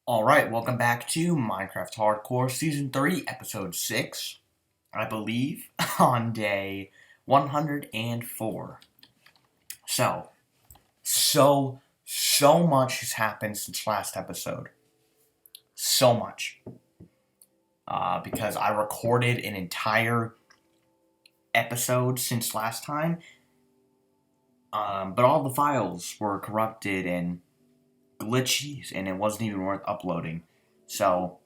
Alright, welcome back to Minecraft Hardcore Season 3, Episode 6, I believe, on day 104. So much has happened since last episode. So much. Because I recorded an entire episode since last time, but all the files were corrupted and glitchy, and it wasn't even worth uploading. So,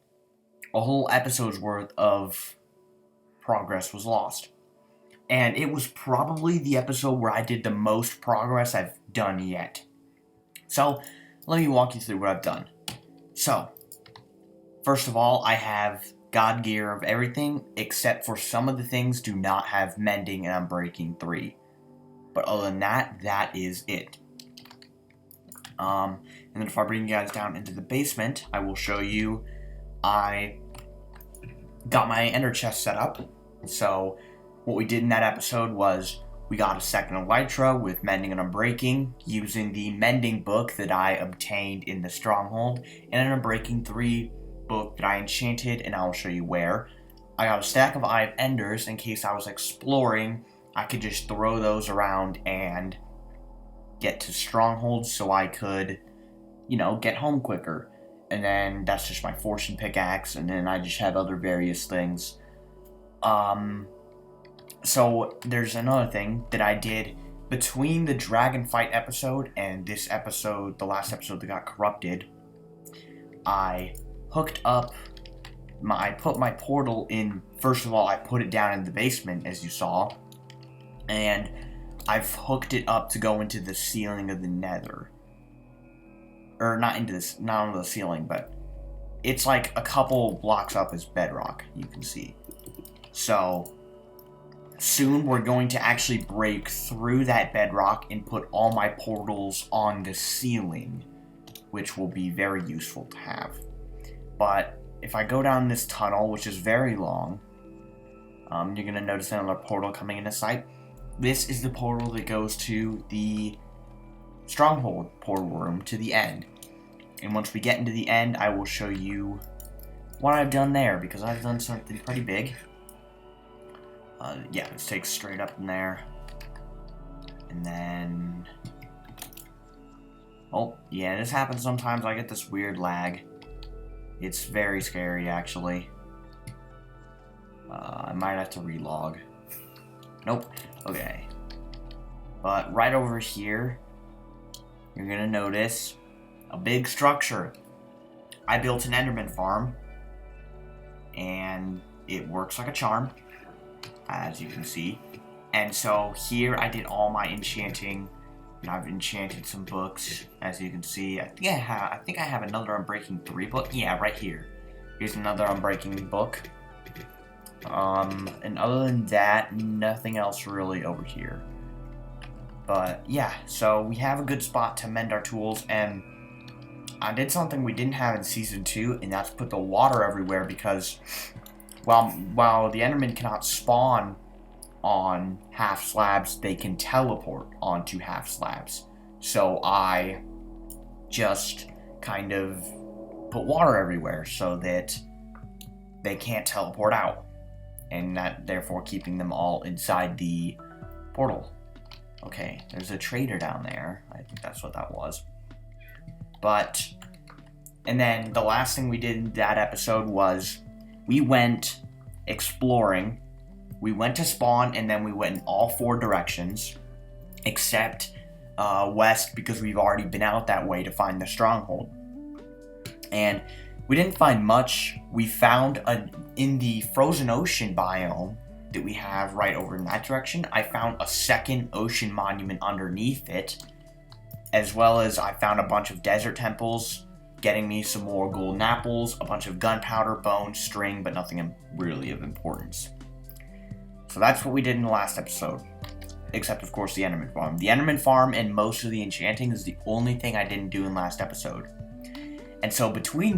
a whole episode's worth of progress was lost. And it was probably the episode where I did the most progress I've done yet. So, let me walk you through what I've done. So, first of all, I have God gear of everything, except for some of the things do not have mending and Unbreaking 3. But other than that, that is it. And then if I bring you guys down into the basement, I will show you I got my ender chest set up. So what we did in that episode was we got a second elytra with mending and unbreaking using the mending book that I obtained in the stronghold and an Unbreaking 3 book that I enchanted, and I'll show you where. I got a stack of Eye of Enders in case I was exploring. I could just throw those around and get to strongholds so I could, get home quicker. And then that's just my fortune pickaxe, and then I just have other various things. So there's another thing that I did between the dragon fight episode and this episode, the last episode that got corrupted. I hooked up I put my portal in. First of all, I put it down in the basement, as you saw, and I've hooked it up to go into the ceiling of the nether. Or not onto the ceiling, but it's like a couple blocks up as bedrock, you can see. So, soon we're going to actually break through that bedrock and put all my portals on the ceiling, which will be very useful to have. But if I go down this tunnel, which is very long, you're going to notice another portal coming into sight. This is the portal that goes to the stronghold portal room to the end. And once we get into the end, I will show you what I've done there, because I've done something pretty big. Let's take straight up in there. And then... oh, yeah, this happens sometimes. I get this weird lag. It's very scary, actually. I might have to relog. Nope. Okay. But right over here, you're gonna notice a big structure. I built an Enderman farm, and it works like a charm, as you can see. And so here I did all my enchanting. I've enchanted some books, as you can see. I think I have another Unbreaking 3 book. Yeah, right here. Here's another Unbreaking book. And other than that, nothing else really over here. But yeah, so we have a good spot to mend our tools, and I did something we didn't have in Season 2, and that's put the water everywhere, because while the Endermen cannot spawn on half slabs, they can teleport onto half slabs. So I just kind of put water everywhere so that they can't teleport out, and that therefore keeping them all inside the portal. Okay, there's a trader down there. I think that's what that was. And then the last thing we did in that episode was we went exploring. We went to spawn, and then we went in all four directions, except west, because we've already been out that way to find the stronghold. And we didn't find much. We found in the frozen ocean biome that we have right over in that direction, I found a second ocean monument underneath it, as well as I found a bunch of desert temples, getting me some more golden apples, a bunch of gunpowder, bones, string, but nothing really of importance. So that's what we did in the last episode, except of course the Enderman farm. The Enderman farm and most of the enchanting is the only thing I didn't do in last episode. And so between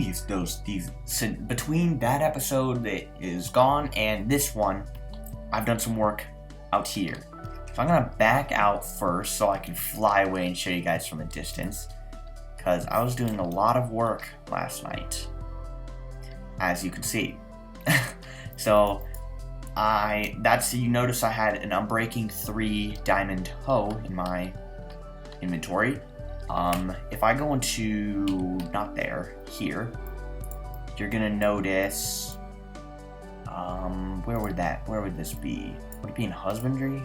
between that episode that is gone and this one, I've done some work out here. So I'm gonna back out first so I can fly away and show you guys from a distance, because I was doing a lot of work last night, as you can see. So you notice I had an Unbreaking 3 diamond hoe in my inventory. If I go into, not there, here, you're gonna notice, where would this be? Would it be in husbandry?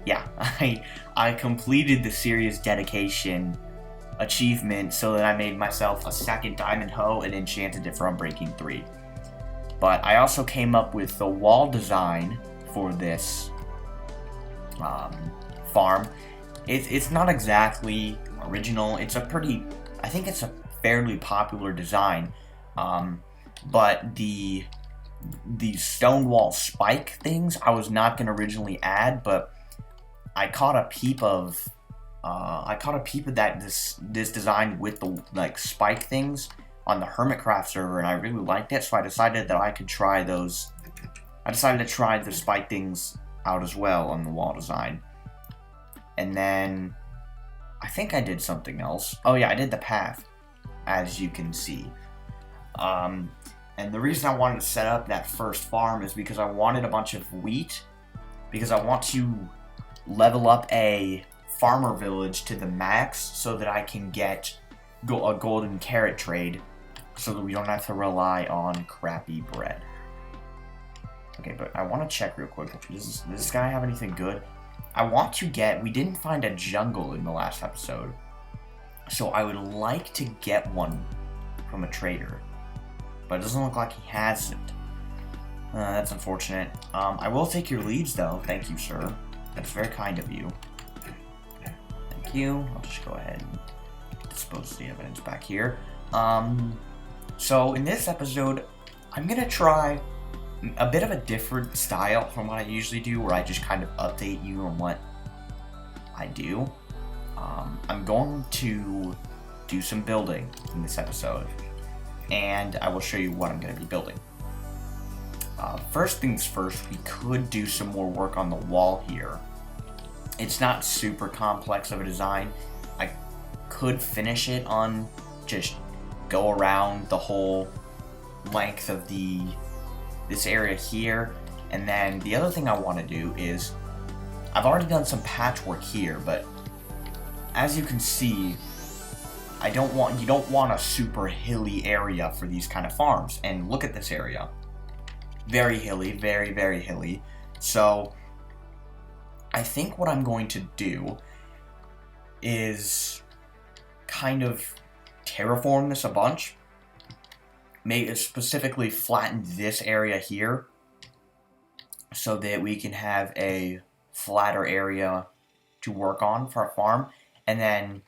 Yeah, I completed the serious dedication achievement so that I made myself a second diamond hoe and enchanted it for Unbreaking 3. But I also came up with the wall design for this farm. It's not exactly original. I think it's a fairly popular design. But the stone wall spike things I was not going to originally add, but I caught a peep of that this design with the like spike things on the Hermitcraft server, and I really liked it, so I decided that I could try those. I decided to try the spike things out as well on the wall design. And then I think I did something else. Oh yeah, I did the path, as you can see. And the reason I wanted to set up that first farm is because I wanted a bunch of wheat, because I want to level up a farmer village to the max so that I can get a golden carrot trade so that we don't have to rely on crappy bread. Okay, but I want to check real quick. Does this guy have anything good? We didn't find a jungle in the last episode, so I would like to get one from a trader, but it doesn't look like he has it. That's unfortunate. I will take your leads though, thank you, sir. That's very kind of you. Thank you. I'll just go ahead and dispose of the evidence back here. So in this episode, I'm gonna try a bit of a different style from what I usually do, where I just kind of update you on what I do. I'm going to do some building in this episode, and I will show you what I'm going to be building. First things first, we could do some more work on the wall here. It's not super complex of a design. I could finish it on just go around the whole length of this area here, and then the other thing I want to do is, I've already done some patchwork here, but as you can see, you don't want a super hilly area for these kind of farms. And look at this area. Very hilly, very, very hilly. So I think what I'm going to do is kind of terraform this a bunch. Specifically flatten this area here so that we can have a flatter area to work on for our farm. And then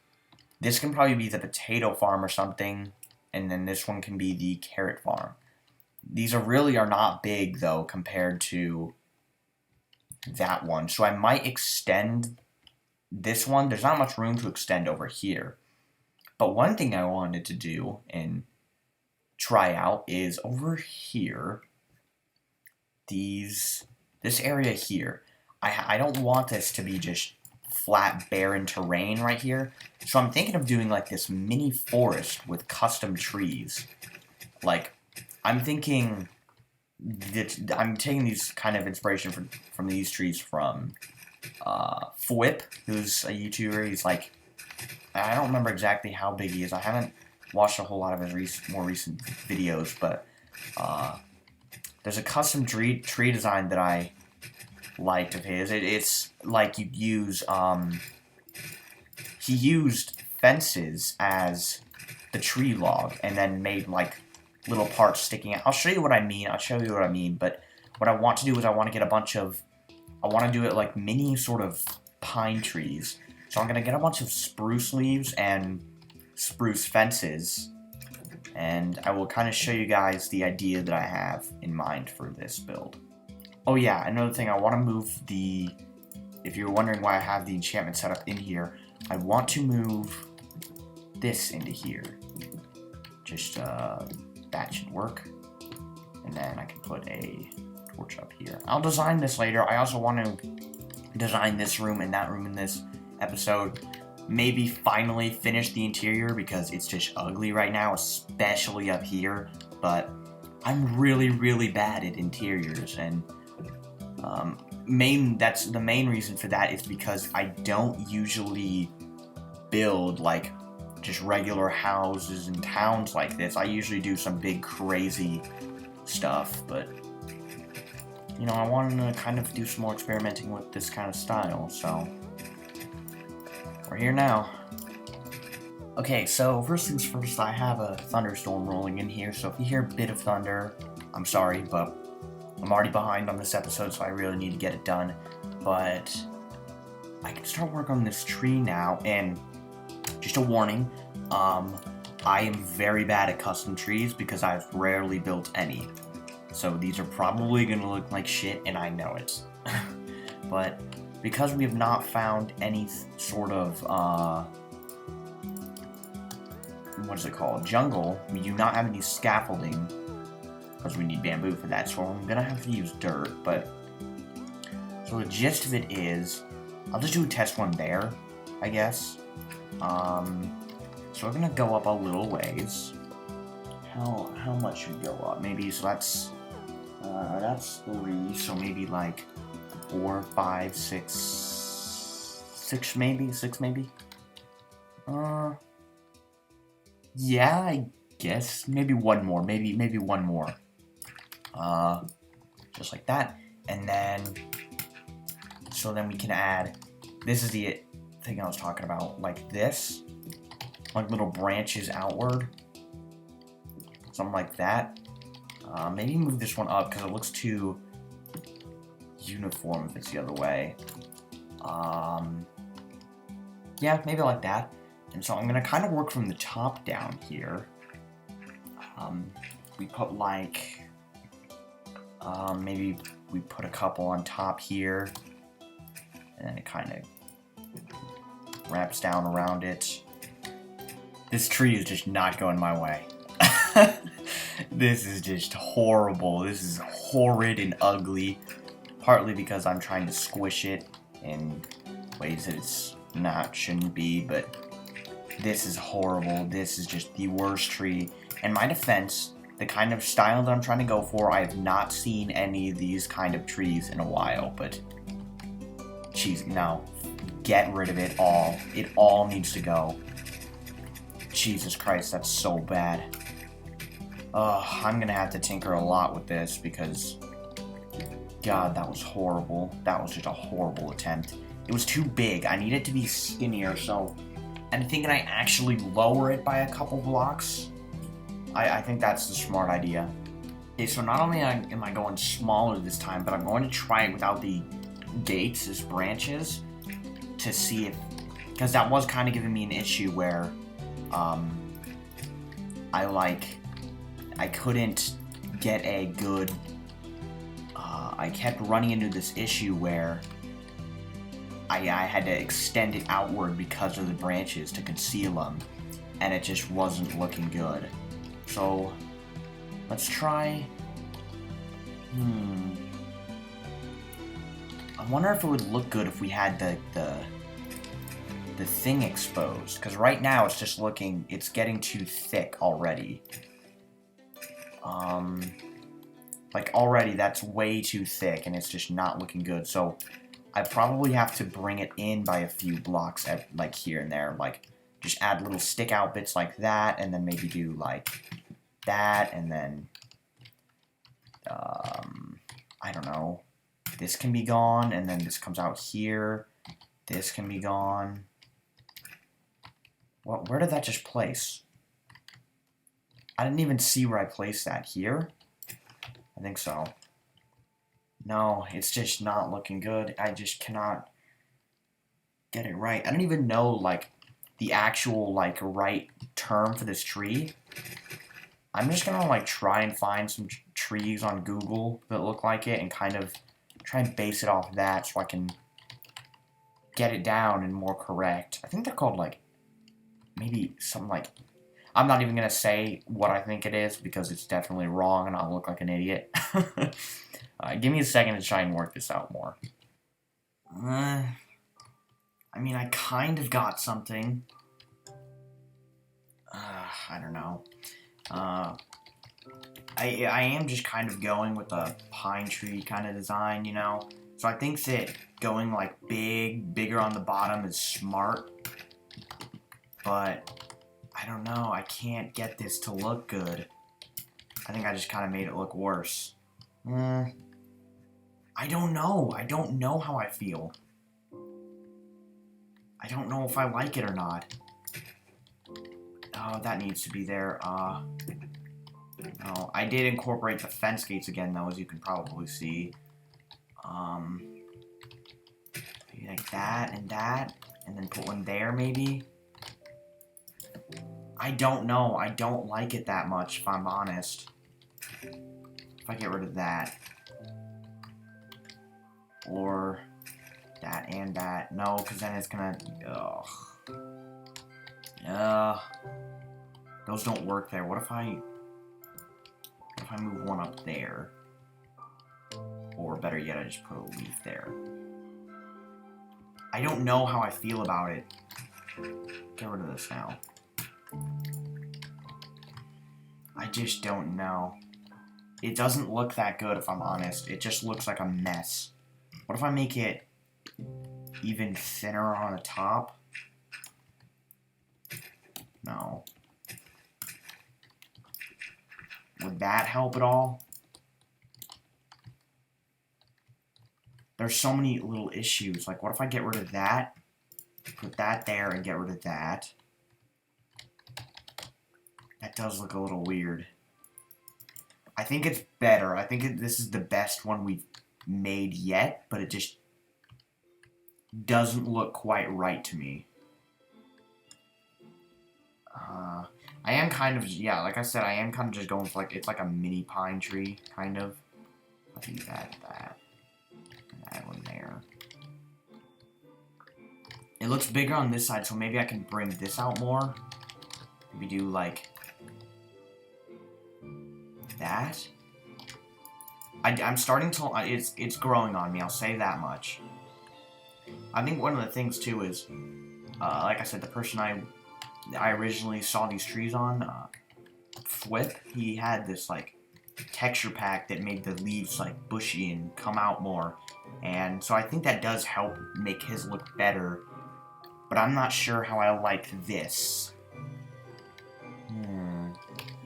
this can probably be the potato farm or something, and then this one can be the carrot farm. These are not big though compared to that one, so I might extend this one. There's not much room to extend over here, but one thing I wanted to do and try out is over here, this area here. I don't want this to be just flat barren terrain right here, so I'm thinking of doing like this mini forest with custom trees. Like, I'm thinking that I'm taking these kind of inspiration from these trees from Fwhip, who's a YouTuber. He's like, I don't remember exactly how big he is. I haven't watched a whole lot of his more recent videos, but there's a custom tree design that I liked of his. It's like you use he used fences as the tree log and then made like little parts sticking out. I'll show you what I mean. But what I want to do is I want to do it like mini sort of pine trees. So I'm going to get a bunch of spruce leaves and spruce fences, and I will kind of show you guys the idea that I have in mind for this build. Oh yeah, another thing, I want to move if you're wondering why I have the enchantment set up in here, I want to move this into here. Just that should work. And then I can put a torch up here. I'll design this later. I also want to design this room and that room in this episode. maybe finally finish the interior because it's just ugly right now, especially up here. But I'm really, really bad at interiors, and that's the main reason for that is because I don't usually build like just regular houses in towns like this. I usually do some big crazy stuff, but you know, I wanted to kind of do some more experimenting with this kind of style, so we're here now. Okay, so first things first, I have a thunderstorm rolling in here, so if you hear a bit of thunder, I'm sorry, but I'm already behind on this episode, so I really need to get it done. But I can start work on this tree now, and just a warning, I am very bad at custom trees because I've rarely built any. So these are probably going to look like shit, and I know it. But because we have not found any sort of, what is it called? Jungle, we do not have any scaffolding, because we need bamboo for that, so I'm going to have to use dirt, but so the gist of it is, I'll just do a test one there, I guess. So we're going to go up a little ways. How much should we go up? Maybe, so that's 3, so maybe like 4, 5, 6, 6 maybe? Yeah, I guess. Maybe one more. Maybe one more. Just like that. And then, so then we can add, this is the thing I was talking about, like this. Like little branches outward. Something like that. Maybe move this one up because it looks too uniform if it's the other way. Yeah, maybe like that. And so I'm going to kind of work from the top down here. We put like, maybe we put a couple on top here. And then it kind of wraps down around it. This tree is just not going my way. This is just horrible. This is horrid and ugly. Partly because I'm trying to squish it in ways that it's shouldn't be, but this is horrible. This is just the worst tree. In my defense, the kind of style that I'm trying to go for, I have not seen any of these kind of trees in a while, but jeez, no. Get rid of it all. It all needs to go. Jesus Christ, that's so bad. I'm gonna have to tinker a lot with this because, God, that was horrible. That was just a horrible attempt. It was too big. I need it to be skinnier, so I'm thinking I actually lower it by a couple blocks. I think that's the smart idea. Okay, so not only am I going smaller this time, but I'm going to try it without the gates as branches to see if, because that was kind of giving me an issue where I couldn't get a good, I kept running into this issue where I had to extend it outward because of the branches to conceal them, and it just wasn't looking good. So, let's try, I wonder if it would look good if we had the thing exposed, because right now it's just looking, it's getting too thick already. Like already that's way too thick and it's just not looking good, so I probably have to bring it in by a few blocks at, like here and there, like just add little stick out bits like that, and then maybe do like that, and then I don't know, this can be gone, and then this comes out here, this can be gone. Well, where did that just place? I didn't even see where I placed that. Here? I think so. No, it's just not looking good. I just cannot get it right. I don't even know, like, the actual, like, right term for this tree. I'm just gonna, like, try and find some trees on Google that look like it and kind of try and base it off that so I can get it down and more correct. I think they're called, like, maybe something like, I'm not even going to say what I think it is because it's definitely wrong and I'll look like an idiot. Give me a second to try and work this out more. I I mean, I kind of got something. I don't know. I am just kind of going with a pine tree kind of design, you know? So I think that going like bigger on the bottom is smart. But I don't know, I can't get this to look good. I think I just kind of made it look worse. I don't know. I don't know how I feel. I don't know if I like it or not. Oh, that needs to be there. No, I did incorporate the fence gates again, though, as you can probably see. Maybe like that, and then put one there, maybe. I don't know. I don't like it that much, if I'm honest. If I get rid of that. Or that and that. No, because then it's gonna... Ugh. Those don't work there. What if I move one up there? Or better yet, I just put a leaf there. I don't know how I feel about it. Get rid of this now. I just don't know. It doesn't look that good, if I'm honest. It just looks like a mess. What if I make it even thinner on the top? No. Would that help at all? There's so many little issues. Like, what if I get rid of that? Put that there and get rid of that. That does look a little weird. I think it's better. I think this is the best one we've made yet, but it just doesn't look quite right to me. I am kind of, yeah, like I said, I am kind of just going for, like, it's like a mini pine tree, kind of. I'll do that, that one there. It looks bigger on this side, so maybe I can bring this out more. Maybe do, like, that. I'm starting to, it's growing on me, I'll say that much. I think one of the things, too, is, like I said, the person I originally saw these trees on, Flip, he had this, like, texture pack that made the leaves, like, bushy and come out more. And so I think that does help make his look better. But I'm not sure how I like this.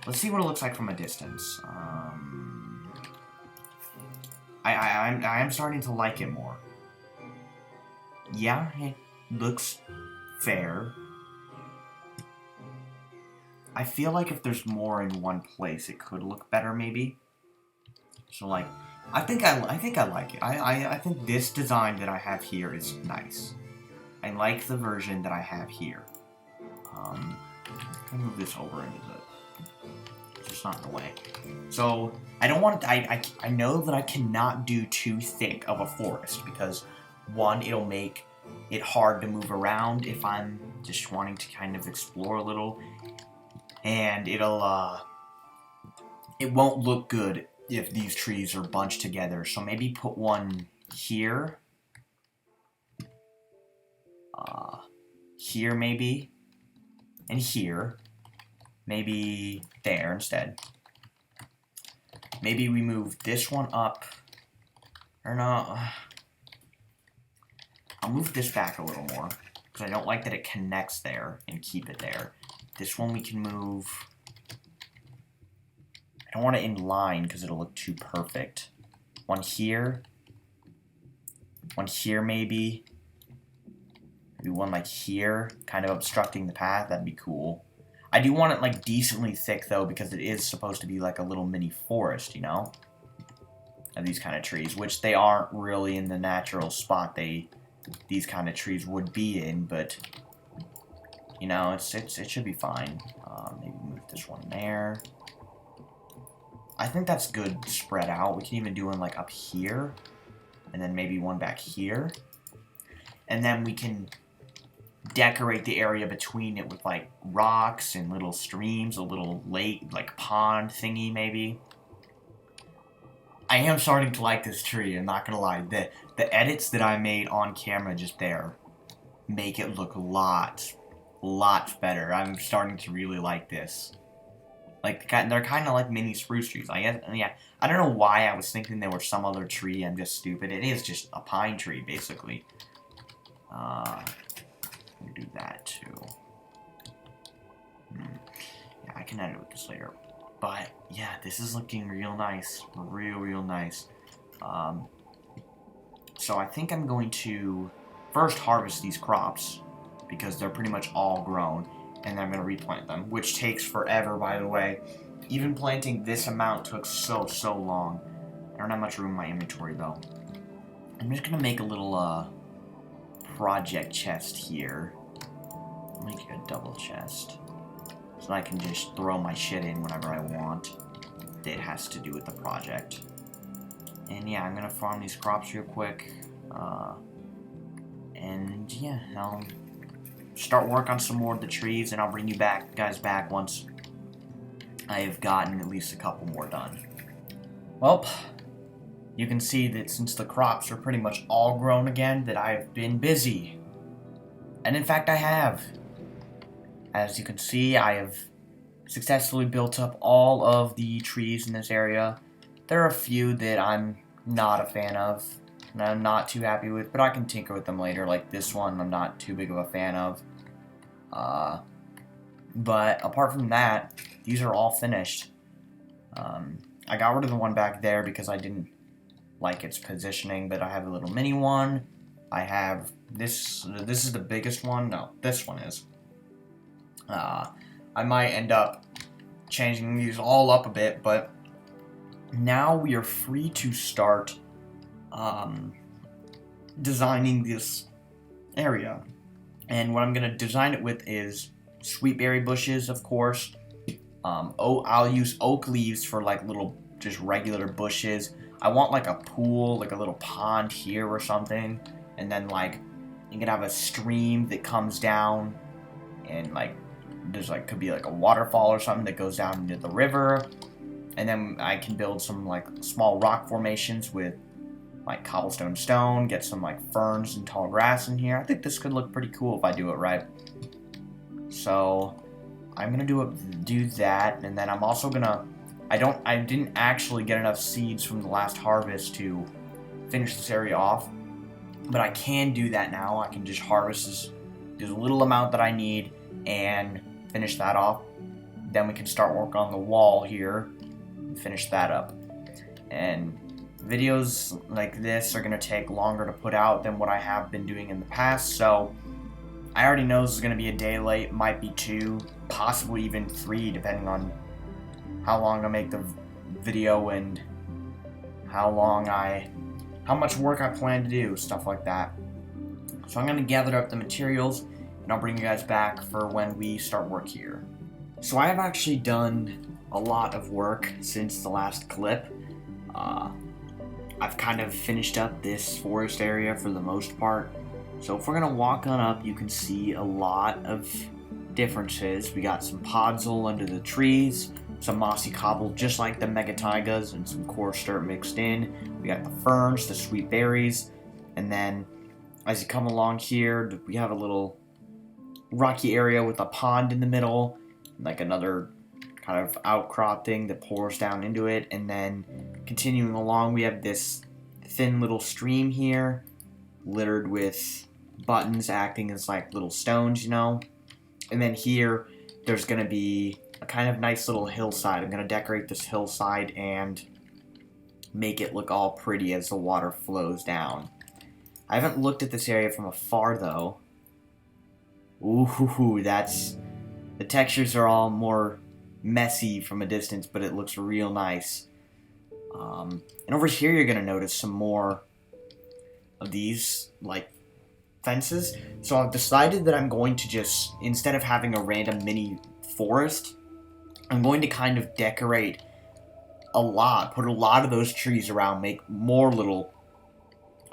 Let's see what it looks like from a distance. I am starting to like it more. Yeah, it looks fair. I feel like if there's more in one place, it could look better, maybe. So, like, I think I like it. I think this design that I have here is nice. I like the version that I have here. I'm gonna move this over into the... It's not in the way. So, I don't want it to... I know that I cannot do too thick of a forest, because, one, it'll make it hard to move around if I'm just wanting to kind of explore a little. And it'll, it won't look good if these trees are bunched together. So maybe put one here. Here maybe. And here. Maybe there instead. Maybe we move this one up. Or no. I'll move this back a little more. Because I don't like that it connects there and keep it there. This one we can move. I don't want it in line because it'll look too perfect. One here. One here maybe. Maybe one like here, kind of obstructing the path. That'd be cool. I do want it like decently thick though, because it is supposed to be like a little mini forest, you know? Of these kind of trees, which they aren't really in the natural spot these kind of trees would be in, but you know, it should be fine. Maybe move this one there. I think that's good spread out. We can even do one like up here, and then maybe one back here, and then we can decorate the area between it with like rocks and little streams, a little lake, like pond thingy maybe. I am starting to like this tree, I'm not gonna lie. The edits that I made on camera just there make it look lots better. I'm starting to really like this. Like, they're kind of like mini spruce trees. I guess, yeah. I don't know why I was thinking there was some other tree. I'm just stupid. It is just a pine tree, basically. We'll do that, too. Yeah, I can edit with this later. But, yeah, this is looking real nice. Real nice. So I think I'm going to first harvest these crops, because they're pretty much all grown, and then I'm going to replant them, which takes forever, by the way. Even planting this amount took so long. I don't have much room in my inventory, though. I'm just going to make a little, project chest here. Make a double chest, so I can just throw my shit in whenever I want that has to do with the project. And yeah, I'm going to farm these crops real quick. And yeah, I'll start work on some more of the trees, and I'll bring you guys back once I have gotten at least a couple more done. Well, you can see that since the crops are pretty much all grown again, that I've been busy. And in fact, I have. As you can see, I have successfully built up all of the trees in this area. There are a few that I'm not a fan of, and I'm not too happy with, but I can tinker with them later. Like this one, I'm not too big of a fan of. But apart from that, these are all finished. I got rid of the one back there because I didn't like its positioning, but I have a little mini one. I have this is the biggest one. No, this one is. I might end up changing these all up a bit, but now we are free to start designing this area. And what I'm going to design it with is sweetberry bushes, of course. I'll use oak leaves for like little just regular bushes. I want like a pool, like a little pond here or something. And then like you can have a stream that comes down, and like there's like could be like a waterfall or something that goes down into the river. And then I can build some like small rock formations with like cobblestone stone, get some like ferns and tall grass in here. I think this could look pretty cool if I do it right. So I'm gonna do that, and then I'm also gonna I didn't actually get enough seeds from the last harvest to finish this area off, but I can do that now. I can just harvest this little amount that I need and finish that off. Then we can start work on the wall here and finish that up. And videos like this are going to take longer to put out than what I have been doing in the past, so I already know this is going to be a day late, might be 2, possibly even 3, depending on how long I make the video and how much work I plan to do, stuff like that. So I'm going to gather up the materials, and I'll bring you guys back for when we start work here. So I have actually done a lot of work since the last clip. I've kind of finished up this forest area for the most part. So if we're going to walk on up, you can see a lot of differences. We got some podzol under the trees, some mossy cobble just like the megataigas, and some coarse dirt mixed in. We got the ferns, the sweet berries, and then as you come along here, we have a little rocky area with a pond in the middle, like another kind of outcrop thing that pours down into it, and then continuing along we have this thin little stream here littered with buttons acting as like little stones, you know. And then here there's gonna be a kind of nice little hillside. I'm gonna decorate this hillside and make it look all pretty as the water flows down. I haven't looked at this area from afar though. Ooh, the textures are all more messy from a distance, but it looks real nice. And over here you're gonna notice some more of these like fences. So I've decided that I'm going to just, instead of having a random mini forest, I'm going to kind of decorate put a lot of those trees around, make more little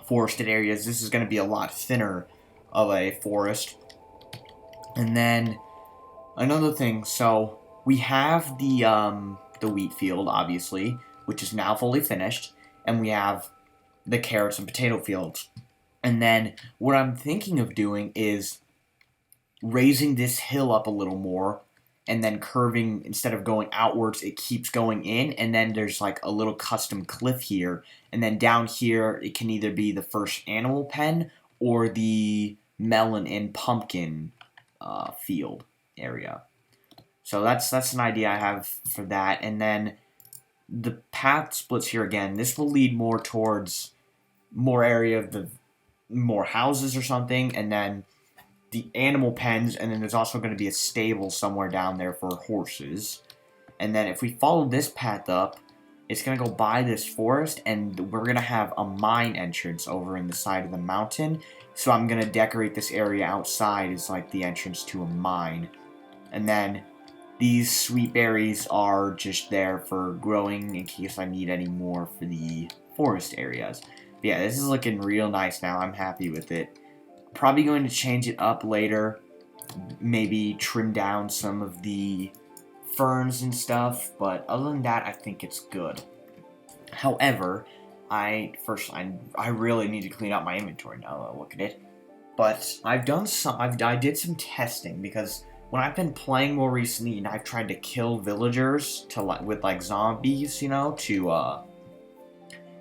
forested areas. This is going to be a lot thinner of a forest. And then another thing, so we have the wheat field, obviously, which is now fully finished, and we have the carrots and potato fields. And then what I'm thinking of doing is raising this hill up a little more, and then curving, instead of going outwards, it keeps going in, and then there's like a little custom cliff here, and then down here it can either be the first animal pen or the melon and pumpkin field area. So that's an idea I have for that. And then the path splits here again. This will lead more towards more area of the more houses or something, and then the animal pens, and then there's also going to be a stable somewhere down there for horses. And then if we follow this path up, it's going to go by this forest, and we're going to have a mine entrance over in the side of the mountain. So I'm going to decorate this area outside as like the entrance to a mine. And then these sweet berries are just there for growing in case I need any more for the forest areas. But yeah, this is looking real nice now. I'm happy with it. Probably going to change it up later. Maybe trim down some of the ferns and stuff. But other than that, I think it's good. However, I really need to clean up my inventory now that I look at it. But I did some testing, because when I've been playing more recently and I've tried to kill villagers with like zombies, to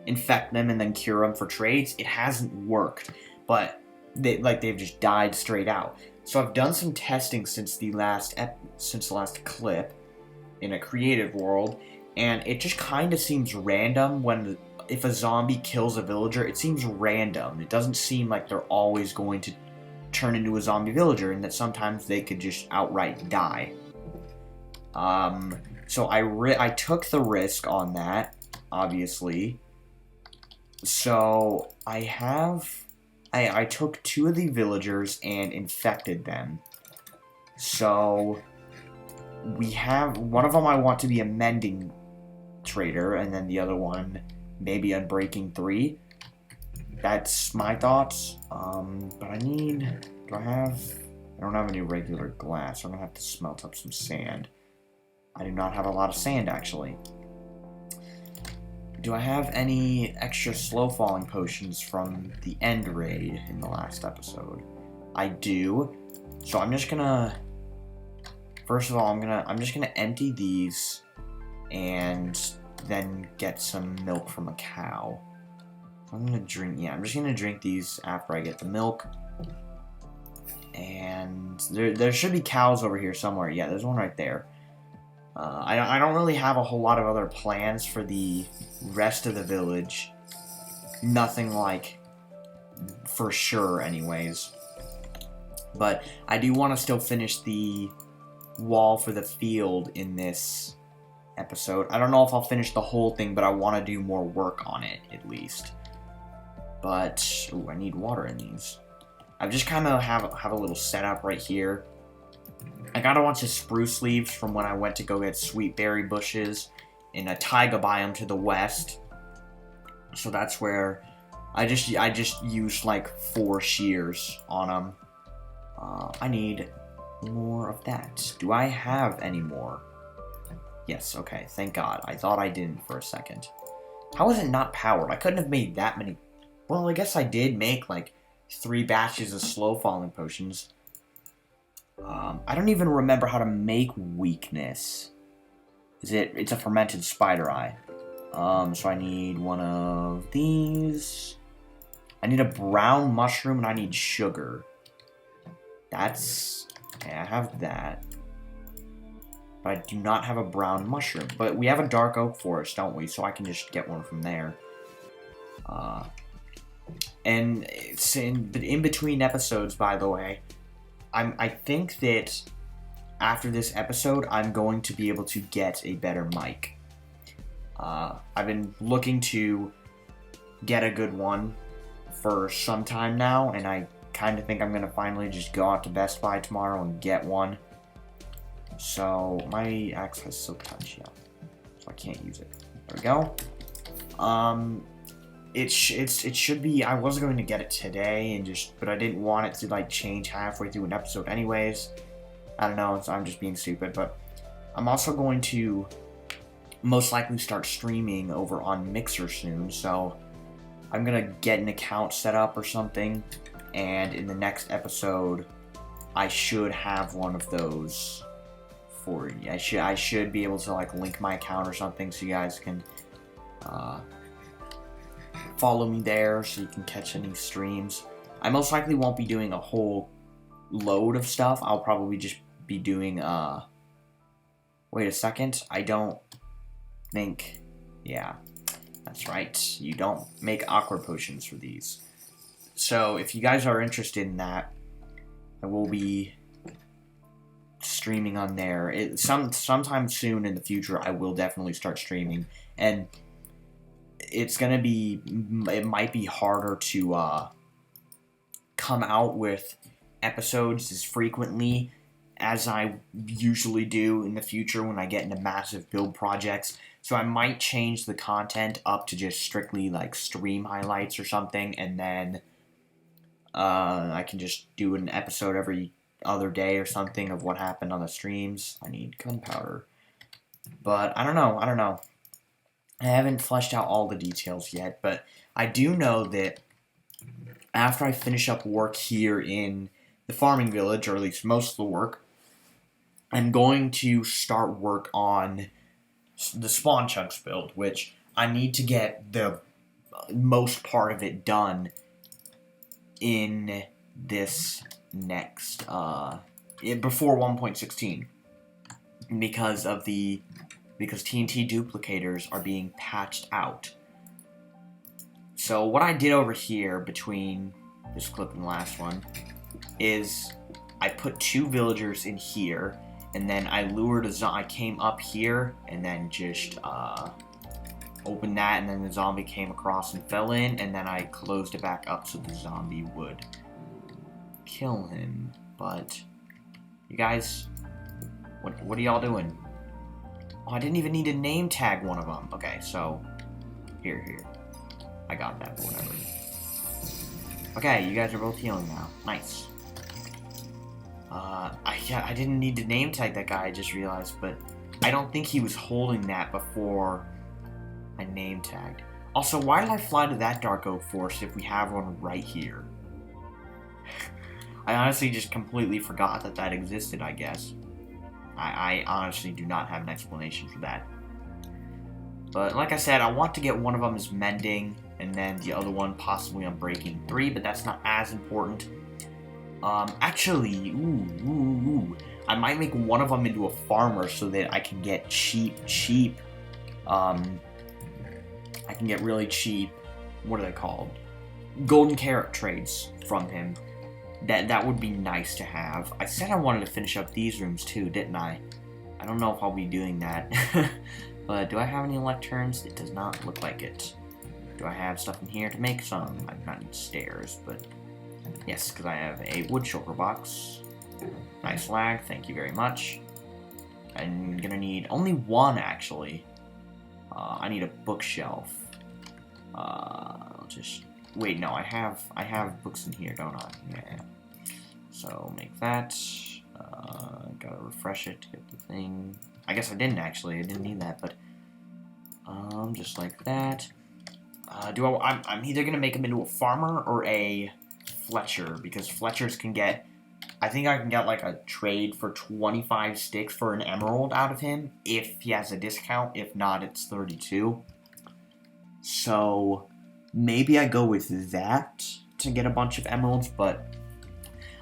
infect them and then cure them for trades, it hasn't worked. But they've just died straight out. So I've done some testing since the last clip in a creative world, and it just kind of seems random if a zombie kills a villager. It seems random. It doesn't seem like they're always going to turn into a zombie villager, and that sometimes they could just outright die. So I took the risk on that, obviously. So I took 2 of the villagers and infected them. So we have one of them I want to be a mending trader, and then the other one maybe Unbreaking 3. That's my thoughts. But I don't have any regular glass, so I'm gonna have to smelt up some sand. I do not have a lot of sand, actually. Do I have any extra slow falling potions from the end raid in the last episode? I do. So I'm just gonna, first of all, I'm just gonna empty these and then get some milk from a cow. I'm just gonna drink these after I get the milk. And there should be cows over here somewhere. Yeah, there's one right there. I don't really have a whole lot of other plans for the rest of the village. Nothing like for sure anyways. But I do want to still finish the wall for the field in this episode. I don't know if I'll finish the whole thing, but I want to do more work on it at least. But I need water in these. I've just kind of have a little setup right here. I got a bunch of spruce leaves from when I went to go get sweet berry bushes in a taiga biome to the west. So that's where I just used like 4 shears on them. I need more of that. Do I have any more? Yes, okay, thank God. I thought I didn't for a second. How is it not powered? I couldn't have made that many. Well, I guess I did make like 3 batches of slow falling potions. I don't even remember how to make weakness. It's a fermented spider eye. So I need one of these. I need a brown mushroom and I need sugar. Okay, I have that. But I do not have a brown mushroom. But we have a dark oak forest, don't we? So I can just get one from there. And it's in between episodes, by the way, I think that after this episode, I'm going to be able to get a better mic. I've been looking to get a good one for some time now, and I kind of think I'm going to finally just go out to Best Buy tomorrow and get one. So my axe has silk touch, yeah, so I can't use it. There we go. It should be. I was going to get it today, but I didn't want it to like change halfway through an episode, anyways. I don't know. I'm just being stupid, but I'm also going to most likely start streaming over on Mixer soon. So I'm gonna get an account set up or something, and in the next episode, I should have one of those for you. I should be able to like link my account or something so you guys can follow me there so you can catch any streams. I most likely won't be doing a whole load of stuff. I'll probably just be doing wait a second. I don't think, yeah, that's right. You don't make aqua potions for these. So if you guys are interested in that, I will be streaming on there. Sometime soon in the future, I will definitely start streaming, and it's gonna be. It might be harder to come out with episodes as frequently as I usually do in the future when I get into massive build projects. So I might change the content up to just strictly like stream highlights or something, and then I can just do an episode every other day or something of what happened on the streams. I need gunpowder. But I don't know. I haven't fleshed out all the details yet, but I do know that after I finish up work here in the farming village, or at least most of the work, I'm going to start work on the spawn chunks build, which I need to get the most part of it done in this next before 1.16 because TNT duplicators are being patched out. So what I did over here between this clip and the last one is I put 2 villagers in here, and then I lured a zombie. I came up here and then just opened that, and then the zombie came across and fell in, and then I closed it back up so the zombie would kill him. But you guys, what are y'all doing? Oh, I didn't even need to name tag one of them. Okay, so here. I got that, but whatever. Okay, you guys are both healing now. Nice. I didn't need to name tag that guy, I just realized, but I don't think he was holding that before I name tagged. Also, why did I fly to that Dark Oak Forest if we have one right here? I honestly just completely forgot that existed, I guess. I honestly do not have an explanation for that. But like I said, I want to get one of them as mending, and then the other one possibly on breaking 3, but that's not as important. Actually, I might make one of them into a farmer so that I can get cheap, I can get really cheap, what are they called? Golden carrot trades from him. That would be nice to have. I said I wanted to finish up these rooms too, didn't I? I don't know if I'll be doing that. But do I have any lecterns? It does not look like it. Do I have stuff in here to make some? I do not need stairs, but yes, because I have a wood shulker box. Nice lag, thank you very much. I'm gonna need only one, actually. I need a bookshelf. I'll just wait. No, I have books in here, don't I? Yeah. So make that. Gotta refresh it to get the thing. I guess I didn't actually. I didn't need that, but just like that. I'm either gonna make him into a farmer or a Fletcher, because Fletchers can get. I think I can get like a trade for 25 sticks for an emerald out of him if he has a discount. If not, it's 32. So maybe I go with that to get a bunch of emeralds, but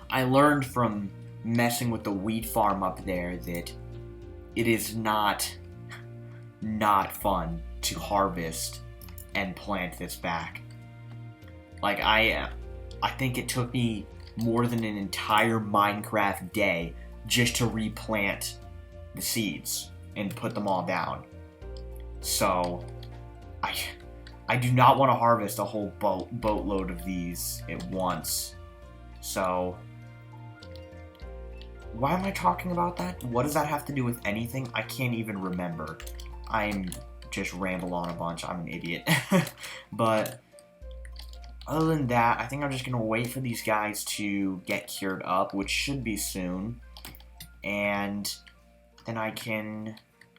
I learned from messing with the wheat farm up there that it is not fun to harvest and plant this back. Like, I think it took me more than an entire Minecraft day just to replant the seeds and put them all down. So, I do not want to harvest a whole boatload of these at once. So, why am I talking about that? What does that have to do with anything? I can't even remember. I'm just ramble on a bunch. I'm an idiot. But other than that, I think I'm just going to wait for these guys to get cured up, which should be soon. And then I can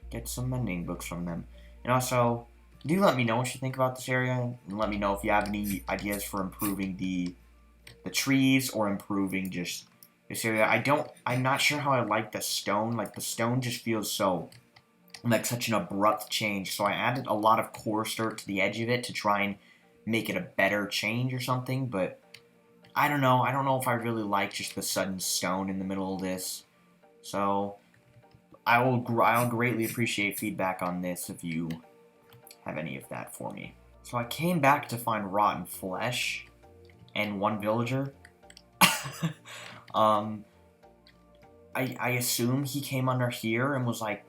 get some mending books from them. And also, do let me know what you think about this area, and let me know if you have any ideas for improving the trees or improving just this area. I'm not sure how I like the stone. Like, the stone just feels so, like, such an abrupt change. So I added a lot of coarse dirt to the edge of it to try and make it a better change or something, but I don't know. I don't know if I really like just the sudden stone in the middle of this. So I'll greatly appreciate feedback on this if you have any of that for me. So I came back to find rotten flesh and one villager. um, I assume he came under here and was like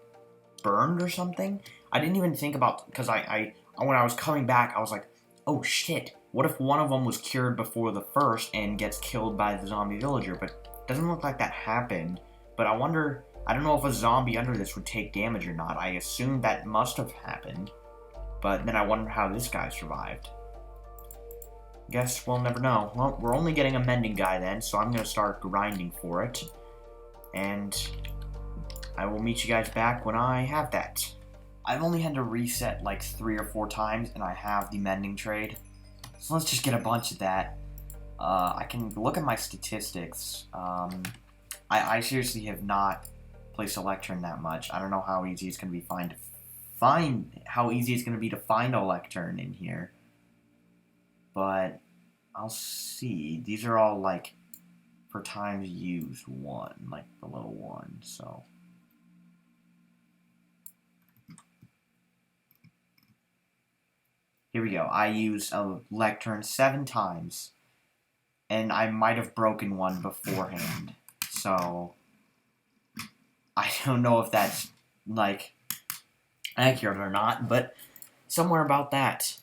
burned or something. I didn't even think about, because I when I was coming back, I was like, oh shit, what if one of them was cured before the first and gets killed by the zombie villager? But it doesn't look like that happened. But I wonder, I don't know if a zombie under this would take damage or not. I assume that must have happened. But then I wonder how this guy survived. Guess we'll never know. Well, we're only getting a mending guy then, so I'm going to start grinding for it. And I will meet you guys back when I have that. I've only had to reset like 3 or 4 times, and I have the mending trade. So let's just get a bunch of that. I can look at my statistics. I seriously have not placed a lectern that much. I don't know how easy it's going to be how easy it's going to be to find a lectern in here. But I'll see. These are all like for times used 1, like the little 1. So here we go. I used a lectern 7 times, and I might have broken one beforehand. So I don't know if that's like accurate or not, but somewhere about that.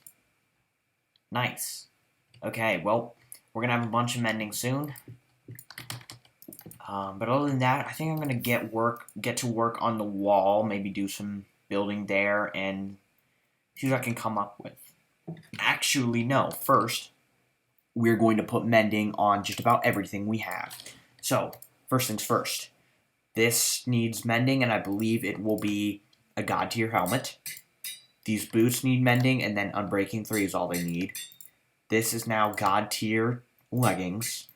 Nice. Okay, well, we're gonna have a bunch of mending soon. But other than that, I think I'm gonna get to work on the wall, maybe do some building there, and see what I can come up with. Actually, no. First, we're going to put mending on just about everything we have. So, first things first. This needs mending, and I believe it will be a god tier helmet. These boots need mending, and then Unbreaking 3 is all they need. This is now god tier leggings.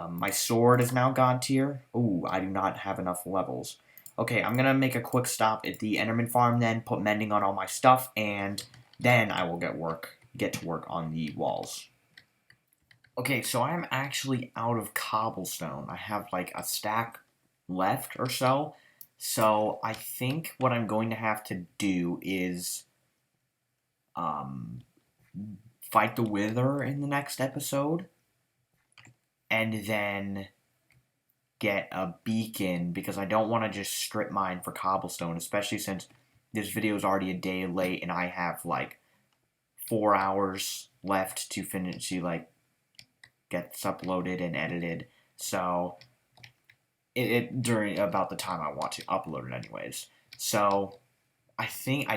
My sword is now god tier. Ooh, I do not have enough levels. Okay, I'm gonna make a quick stop at the Enderman farm then, put mending on all my stuff, and then I will get to work on the walls. Okay, so I'm actually out of cobblestone. I have like a stack left or so. So I think what I'm going to have to do is fight the Wither in the next episode, and then get a beacon, because I don't want to just strip mine for cobblestone, especially since this video is already a day late and I have like 4 hours left to finish, like get this uploaded and edited. So during about the time I want to upload it anyways. So I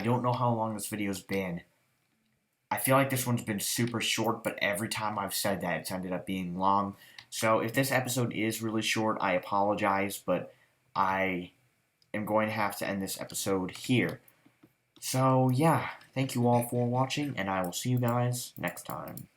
don't know how long this video's been. I feel like this one's been super short, but every time I've said that, it's ended up being long. So if this episode is really short, I apologize, but I am going to have to end this episode here. So yeah, thank you all for watching, and I will see you guys next time.